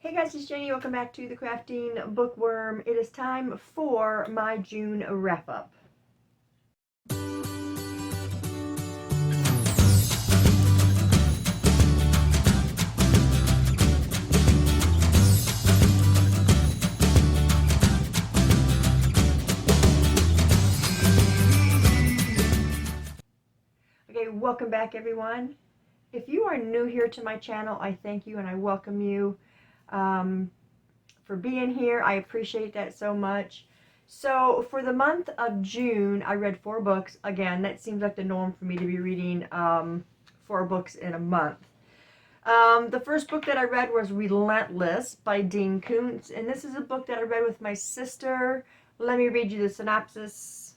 Hey guys, it's Jenny. Welcome back to the Crafting Bookworm. It is time for my June wrap-up. Okay, welcome back everyone. If you are new here to my channel, I thank you and I welcome you for being here. I appreciate that so much. So for the month of June, I read 4 books. Again, that seems like the norm for me to be reading 4 books in a month. The first book that I read was Relentless by Dean Koontz, and this is a book that I read with my sister. Let me read you the synopsis.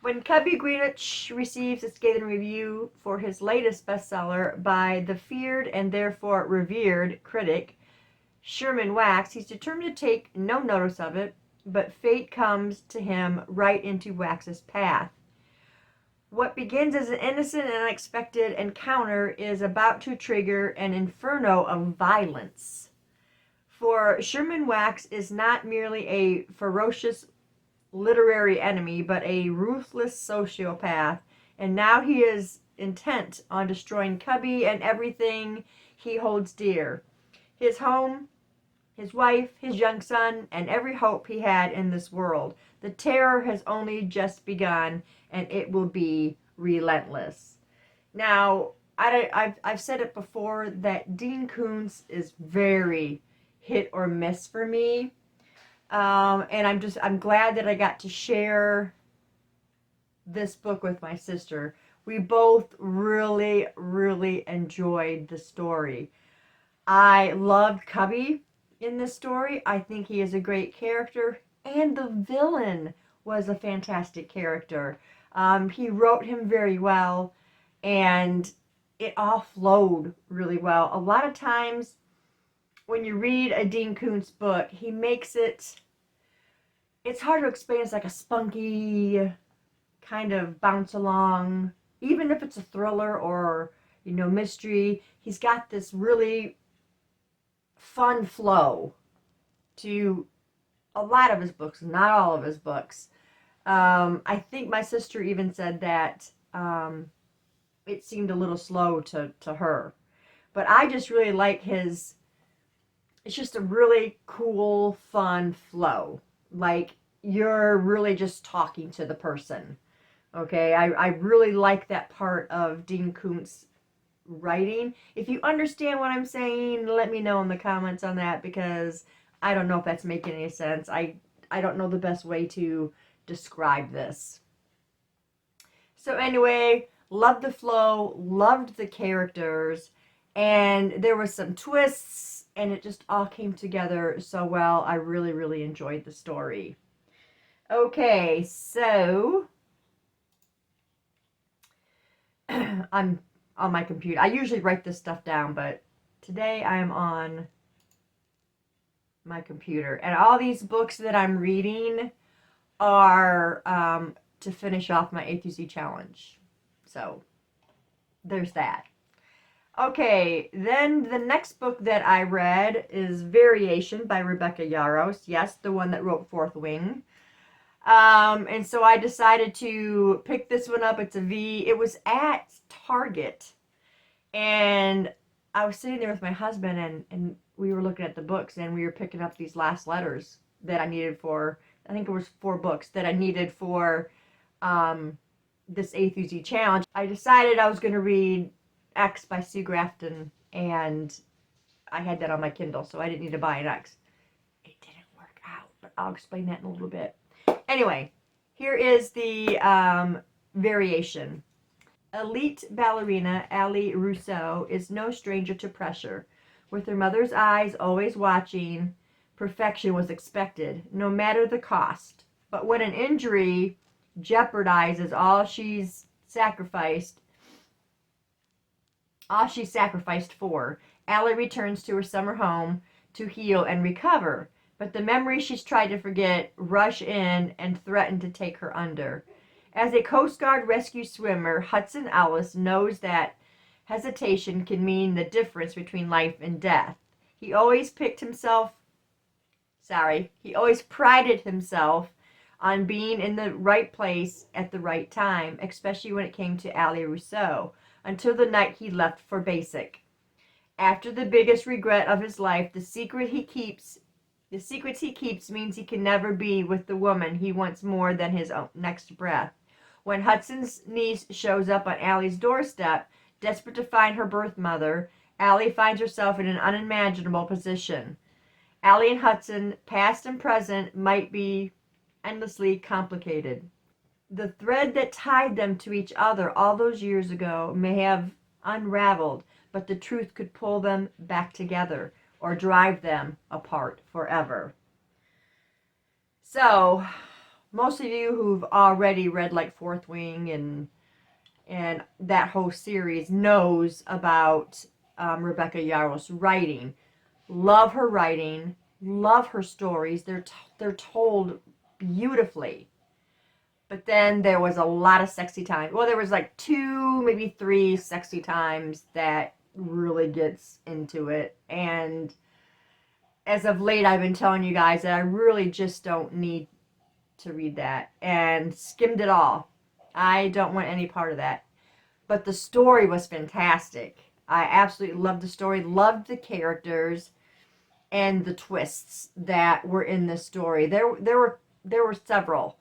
When Cubby Greenwich receives a scathing review for his latest bestseller by the feared and therefore revered critic Sherman Wax, he's determined to take no notice of it, but fate comes to him right into Wax's path. What begins as an innocent and unexpected encounter is about to trigger an inferno of violence. For Sherman Wax is not merely a ferocious literary enemy, but a ruthless sociopath, and now he is intent on destroying Cubby and everything he holds dear. His home, his wife, his young son, and every hope he had in this world. The terror has only just begun, and it will be relentless. Now, I've said it before that Dean Koontz is very hit or miss for me. And I'm glad that I got to share this book with my sister. We both really, really enjoyed the story. I loved Cubby in this story. I think he is a great character, and the villain was a fantastic character. He wrote him very well, and it all flowed really well. A lot of times when you read a Dean Koontz book, he makes it's hard to explain. It's like a spunky kind of bounce along, even if it's a thriller or, mystery. He's got this really fun flow to a lot of his books, not all of his books. I think my sister even said that it seemed a little slow to her. But I just really like it's just a really cool, fun flow. Like, you're really just talking to the person. Okay, I really like that part of Dean Koontz writing. If you understand what I'm saying, let me know in the comments on that, because I don't know if that's making any sense. I don't know the best way to describe this. So anyway, loved the flow, loved the characters, and there were some twists, and it just all came together so well. I really, really enjoyed the story. Okay, so I'm on my computer. I usually write this stuff down, but today I'm on my computer. And all these books that I'm reading are to finish off my A through Z challenge. So there's that. Okay, then the next book that I read is Variation by Rebecca Yarros. Yes, the one that wrote Fourth Wing. And so I decided to pick this one up. It's a V. It was at Target, and I was sitting there with my husband, and we were looking at the books, and we were picking up these last letters that I needed for, I think it was 4 books that I needed for this A through Z challenge. I decided I was going to read X by Sue Grafton, and I had that on my Kindle, so I didn't need to buy an X. It didn't work out, but I'll explain that in a little bit. Anyway, here is the variation. Elite ballerina Allie Rousseau is no stranger to pressure. With her mother's eyes always watching, perfection was expected, no matter the cost. But when an injury jeopardizes all she's sacrificed for, Allie returns to her summer home to heal and recover. But the memories she's tried to forget rush in and threaten to take her under. As a Coast Guard rescue swimmer, Hudson Ellis knows that hesitation can mean the difference between life and death. He always prided himself on being in the right place at the right time, especially when it came to Ali Rousseau, until the night he left for basic. After the biggest regret of his life, the secrets he keeps means he can never be with the woman he wants more than his own next breath. When Hudson's niece shows up on Ali's doorstep, desperate to find her birth mother, Ali finds herself in an unimaginable position. Ali and Hudson, past and present, might be endlessly complicated. The thread that tied them to each other all those years ago may have unraveled, but the truth could pull them back together or drive them apart forever. So, most of you who've already read like Fourth Wing and that whole series knows about Rebecca Yarros' writing. Love her writing, love her stories. They're told beautifully. But then there was a lot of sexy times. Well, there was like 2, maybe 3 sexy times that really gets into it. And as of late, I've been telling you guys that I really just don't need to read that, and skimmed it all. I don't want any part of that. But the story was fantastic. I absolutely loved the story, loved the characters, and the twists that were in this story. There were several.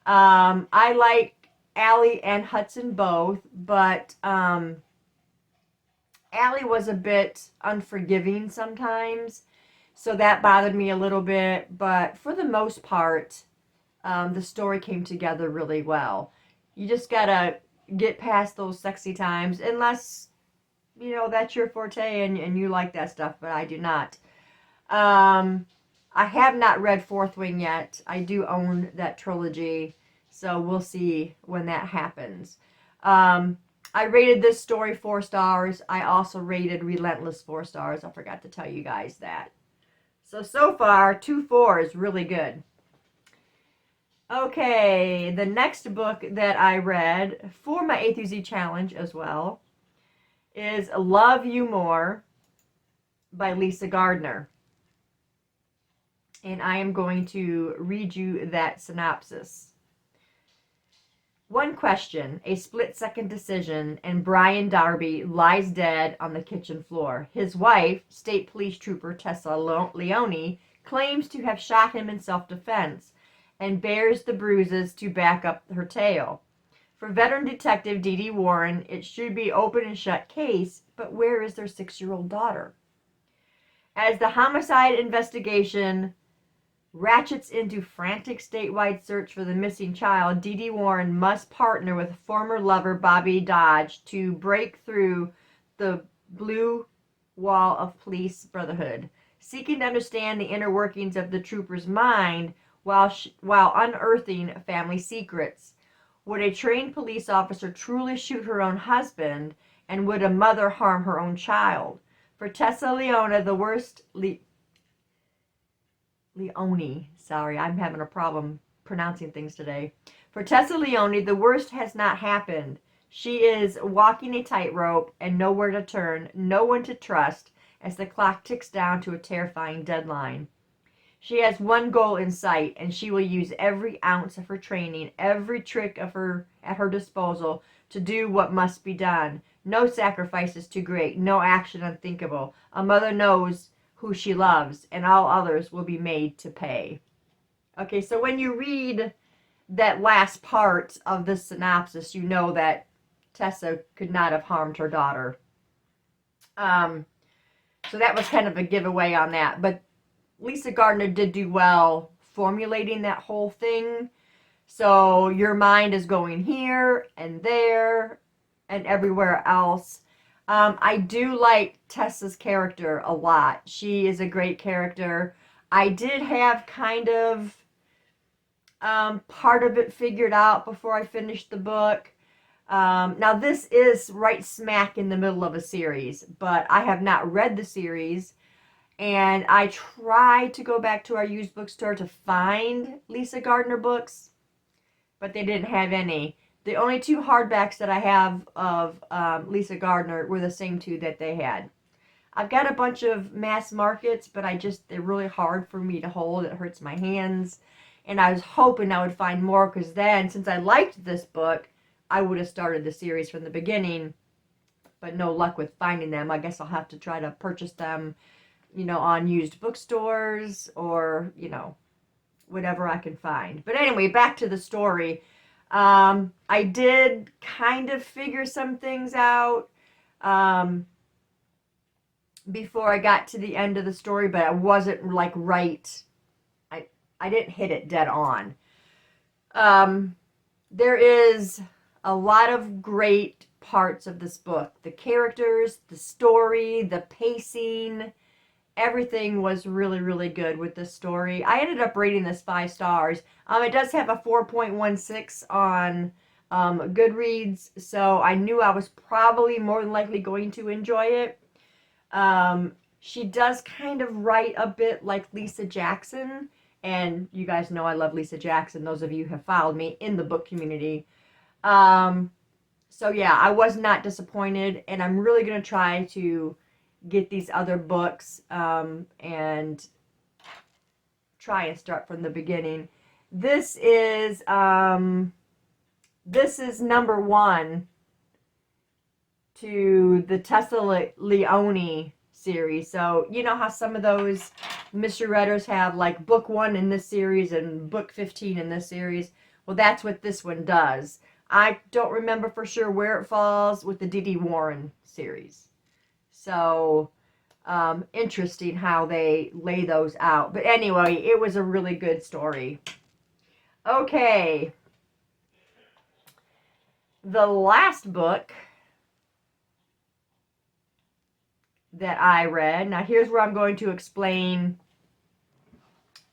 I like Ali and Hudson both, but Ali was a bit unforgiving sometimes, so that bothered me a little bit. But for the most part, the story came together really well. You just gotta get past those sexy times, unless, you know, that's your forte and you like that stuff, but I do not. I have not read Fourth Wing yet. I do own that trilogy, so we'll see when that happens. I rated this story 4 stars. I also rated Relentless 4 stars. I forgot to tell you guys that. So far, 2 4s, really good. Okay, the next book that I read for my A through Z challenge as well is Love You More by Lisa Gardner. And I am going to read you that synopsis. One question, a split-second decision, and Brian Darby lies dead on the kitchen floor. His wife, State Police Trooper Tessa Leone, claims to have shot him in self-defense and bears the bruises to back up her tale. For veteran detective Dee Dee Warren, it should be open and shut case, but where is their 6-year-old daughter? As the homicide investigation ratchets into frantic statewide search for the missing child, Dee Dee Warren must partner with former lover Bobby Dodge to break through the blue wall of police brotherhood, seeking to understand the inner workings of the trooper's mind while unearthing family secrets. Would a trained police officer truly shoot her own husband, and would a mother harm her own child? For Tessa Leone, the worst... Leone. Sorry, I'm having a problem pronouncing things today. For Tessa Leone, the worst has not happened. She is walking a tightrope and nowhere to turn, no one to trust, as the clock ticks down to a terrifying deadline. She has one goal in sight, and she will use every ounce of her training, every trick at her disposal to do what must be done. No sacrifice is too great, no action unthinkable. A mother knows who she loves, and all others will be made to pay. Okay, so when you read that last part of this synopsis, you know that Tessa could not have harmed her daughter. So that was kind of a giveaway on that. But Lisa Gardner did do well formulating that whole thing. So your mind is going here and there and everywhere else. I do like Tessa's character a lot. She is a great character. I did have kind of part of it figured out before I finished the book. Now this is right smack in the middle of a series, but I have not read the series. And I tried to go back to our used bookstore to find Lisa Gardner books, but they didn't have any. The only 2 hardbacks that I have of Lisa Gardner were the same 2 that they had. I've got a bunch of mass markets, but they're really hard for me to hold. It hurts my hands. And I was hoping I would find more, because then, since I liked this book, I would have started the series from the beginning. But no luck with finding them. I guess I'll have to try to purchase them, on used bookstores or, whatever I can find. But anyway, back to the story. I did kind of figure some things out before I got to the end of the story, but I wasn't like right. I didn't hit it dead on. There is a lot of great parts of this book. The characters, the story, the pacing, everything was really, really good with this story. I ended up rating this 5 stars. It does have a 4.16 on Goodreads, so I knew I was probably more than likely going to enjoy it. She does kind of write a bit like Lisa Jackson, and you guys know I love Lisa Jackson, those of you who have followed me in the book community. So yeah, I was not disappointed, and I'm really going to try to get these other books and try and start from the beginning. This is number 1 to the Tessa Leone series. So you know how some of those mystery writers have like book 1 in this series and book 15 in this series? Well, that's what this one does. I don't remember for sure where it falls with the D.D. Warren series. So, interesting how they lay those out. But anyway, it was a really good story. Okay. The last book that I read, now here's where I'm going to explain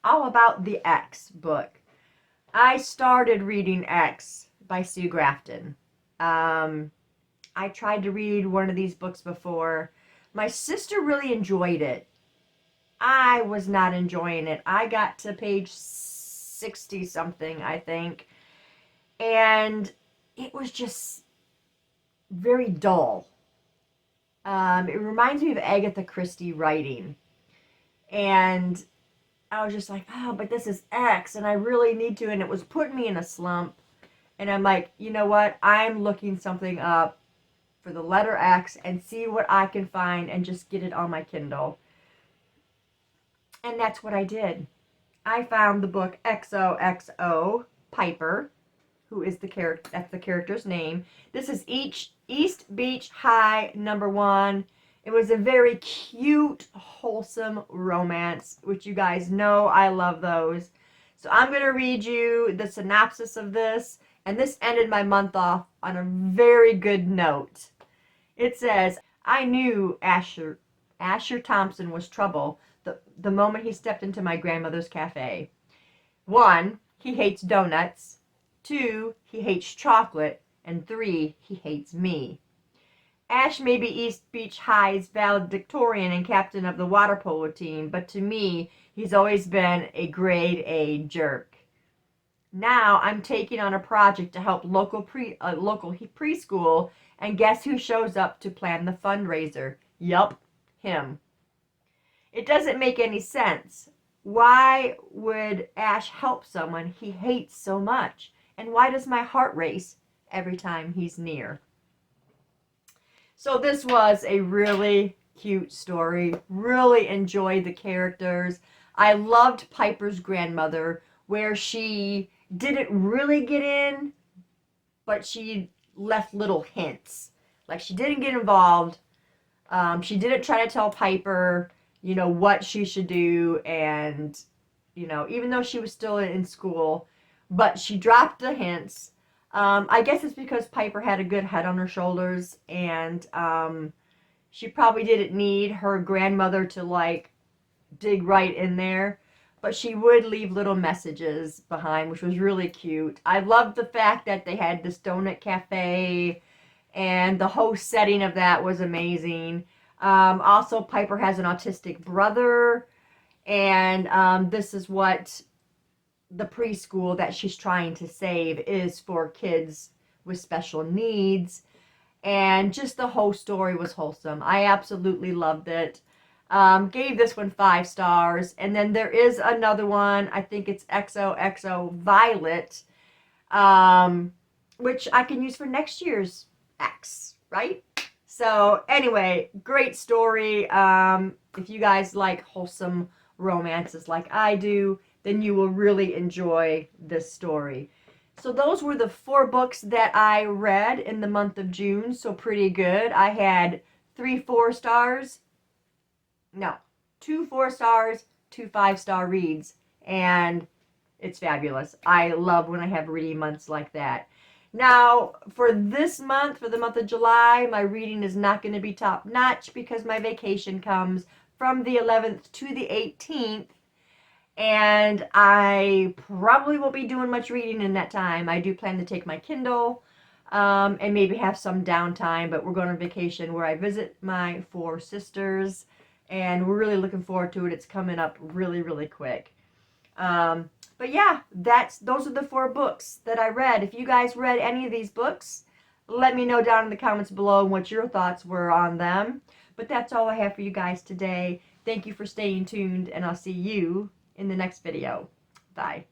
all about the X book. I started reading X by Sue Grafton. I tried to read one of these books before. My sister really enjoyed it. I was not enjoying it. I got to page 60 something, I think, and it was just very dull. It reminds me of Agatha Christie writing, and I was just like, oh, but this is X, and I really need to, and it was putting me in a slump. And I'm like, you know what? I'm looking something up for the letter X and see what I can find and just get it on my Kindle. And that's what I did. I found the book XOXO Piper, who is the character, that's the character's name. This is East Beach High #1. It was a very cute, wholesome romance, which you guys know I love those. So I'm going to read you the synopsis of this. And this ended my month off on a very good note. It says, I knew Asher Thompson was trouble the moment he stepped into my grandmother's cafe. 1, he hates donuts. 2, he hates chocolate. And 3, he hates me. Ash may be East Beach High's valedictorian and captain of the water polo team, but to me, he's always been a grade A jerk. Now I'm taking on a project to help local preschool, and guess who shows up to plan the fundraiser? Yup, him. It doesn't make any sense. Why would Ash help someone he hates so much? And why does my heart race every time he's near? So this was a really cute story. Really enjoyed the characters. I loved Piper's grandmother, where she didn't really get in, but she left little hints. Like, she didn't get involved. She didn't try to tell Piper, what she should do, and, even though she was still in school, but she dropped the hints. I guess it's because Piper had a good head on her shoulders, and she probably didn't need her grandmother to, dig right in there. But she would leave little messages behind, which was really cute. I loved the fact that they had this donut cafe, and the whole setting of that was amazing. Also, Piper has an autistic brother, and this is what the preschool that she's trying to save is for kids with special needs. and just the whole story was wholesome. I absolutely loved it. Gave this one 5 stars. And then there is another one, I think it's XOXO Violet, which I can use for next year's X, right? So anyway, great story. If you guys like wholesome romances like I do, then you will really enjoy this story. So those were the 4 books that I read in the month of June. So pretty good. I had 3 4-stars. No, 2 4-stars, 2 5-star reads. And it's fabulous. I love when I have reading months like that. Now, for this month, for the month of July, my reading is not going to be top notch because my vacation comes from the 11th to the 18th. And I probably won't be doing much reading in that time. I do plan to take my Kindle and maybe have some downtime, but we're going on vacation where I visit my 4 sisters, and we're really looking forward to it. It's coming up really, really quick. But yeah, those are the 4 books that I read. If you guys read any of these books, let me know down in the comments below what your thoughts were on them. But that's all I have for you guys today. Thank you for staying tuned, and I'll see you in the next video. Bye.